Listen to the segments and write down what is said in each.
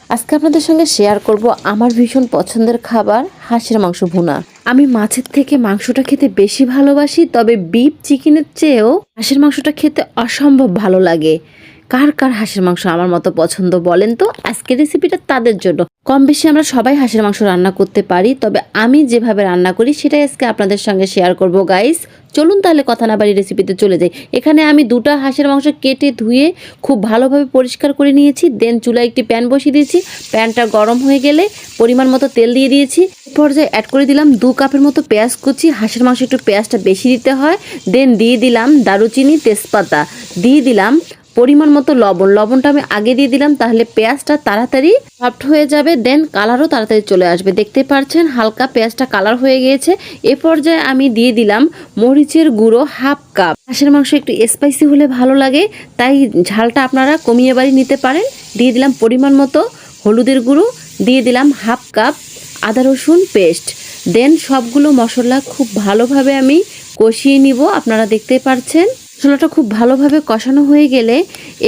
আজকে আপনাদের সঙ্গে শেয়ার করব আমার ভীষণ পছন্দের খাবার হাঁসের মাংস ভুনা। আমি মাছের থেকে মাংসটা খেতে বেশি ভালোবাসি, তবে বিফ চিকেনের চেয়েও হাঁসের মাংসটা খেতে অসম্ভব ভালো লাগে। কার কার হাঁসের মাংস আমার মতো পছন্দ বলেন তো? আজকের রেসিপিটা তাদের জন্য। কম বেশি আমরা সবাই হাঁসের মাংস রান্না করতে পারি, তবে আমি যেভাবে রান্না করি সেটাই আজকে আপনাদের সঙ্গে শেয়ার করব গাইস। চলুন তাহলে কথা না বাড়ি রেসিপিতে চলে যাই। এখানে আমি দুটো হাঁসের মাংস কেটে ধুয়ে খুব ভালোভাবে পরিষ্কার করে নিয়েছি। দেন চুলায় একটি প্যান বসিয়ে দিয়েছি। প্যানটা গরম হয়ে গেলে পরিমাণ মতো তেল দিয়ে দিয়েছি। পর্যায়ে অ্যাড করে দিলাম 2 কাপের মতো পেঁয়াজ কুচি। হাঁসের মাংস একটু পেঁয়াজটা বেশি দিতে হয়। দেন দিয়ে দিলাম দারুচিনি, তেজপাতা, দিয়ে দিলাম পরিমাণ মতো লবণ। লবণটা আমি আগে দিয়ে দিলাম, তাহলে পেঁয়াজটা তাড়াতাড়ি সফট হয়ে যাবে। দেন কালারও তাড়াতাড়ি চলে আসবে। দেখতে পাচ্ছেন হালকা পেঁয়াজটা কালার হয়ে গিয়েছে। এ পর্যায়ে আমি দিয়ে দিলাম মরিচের গুঁড়ো হাফ কাপ। হাঁসের মাংস একটু স্পাইসি হলে ভালো লাগে, তাই ঝালটা আপনারা কমিয়ে বাড়িয়ে নিতে পারেন। দিয়ে দিলাম পরিমাণ মতো হলুদের গুঁড়ো, দিয়ে দিলাম হাফ কাপ আদা রসুন পেস্ট। দেন সবগুলো মশলা খুব ভালোভাবে আমি কষিয়ে নিব। আপনারা দেখতে পাচ্ছেন মশলাটা খুব ভালোভাবে কষানো হয়ে গেলে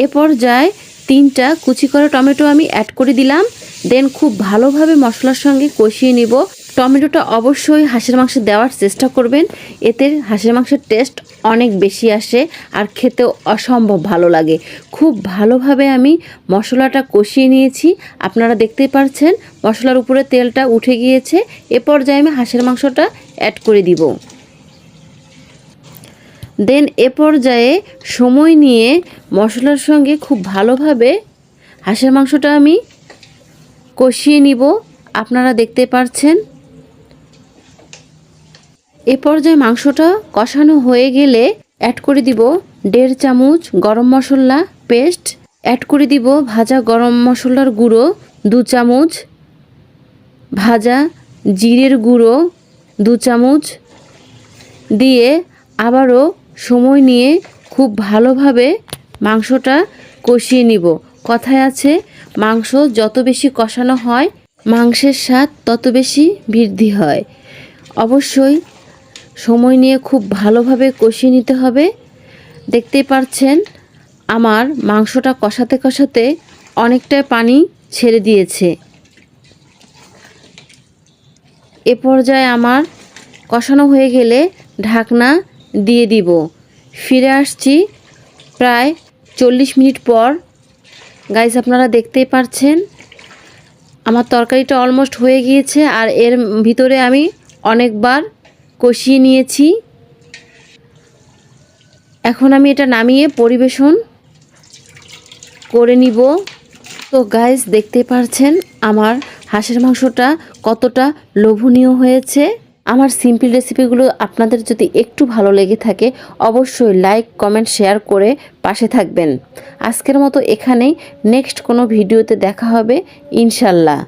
এ পর্যায়ে 3টা কুচি করা টমেটো আমি অ্যাড করে দিলাম। দেন খুব ভালোভাবে মশলার সঙ্গে কষিয়ে নিব। টমেটোটা অবশ্যই হাঁসের মাংসে দেওয়ার চেষ্টা করবেন, এতে হাঁসের মাংসের টেস্ট অনেক বেশি আসে আর খেতেও অসম্ভব ভালো লাগে। খুব ভালোভাবে আমি মশলাটা কষিয়ে নিয়েছি। আপনারা দেখতেই পাচ্ছেন মশলার উপরে তেলটা উঠে গিয়েছে। এ পর্যায়ে আমি হাঁসের মাংসটা অ্যাড করে দিব। দেন এ পর্যায়ে সময় নিয়ে মশলার সঙ্গে খুব ভালোভাবে হাঁসের মাংসটা আমি কষিয়ে নিব। আপনারা দেখতে পাচ্ছেন এ পর্যায়ে মাংসটা কষানো হয়ে গেলে অ্যাড করে দিব 1.5 চামচ গরম মশলা পেস্ট, অ্যাড করে দিব ভাজা গরম মশলার গুঁড়ো 2 চামচ, ভাজা জিরের গুঁড়ো 2 চামচ দিয়ে আবারও সময় নিয়ে খুব ভালোভাবে মাংসটা কষিয়ে নিব। কথায় আছে মাংস যত বেশি কষানো হয় মাংসের স্বাদ তত বেশি বৃদ্ধি হয়। অবশ্যই সময় নিয়ে খুব ভালোভাবে কষিয়ে নিতে হবে। দেখতেই পাচ্ছেন আমার মাংসটা কষাতে কষাতে অনেকটাই পানি ছেড়ে দিয়েছে। এ পর্যায়ে আমার কষানো হয়ে গেলে ঢাকনা দিয়ে দিব। ফিরে আসছি প্রায় 40 মিনিট পর। গাইস আপনারা দেখতেই পাচ্ছেন আমার তরকারিটা অলমোস্ট হয়ে গিয়েছে, আর এর ভিতরে আমি অনেকবার কষিয়ে নিয়েছি। এখন আমি এটা নামিয়ে পরিবেশন করে নিব। তো গাইস দেখতেই পাচ্ছেন আমার হাঁসের মাংসটা কতটা লোভনীয় হয়েছে। আমার সিম্পল রেসিপিগুলো আপনাদের যদি একটু ভালো লেগে থাকে অবশ্যই লাইক কমেন্ট শেয়ার করে পাশে থাকবেন। আজকের মতো এখানেই, নেক্সট কোনো ভিডিওতে দেখা হবে ইনশাল্লাহ।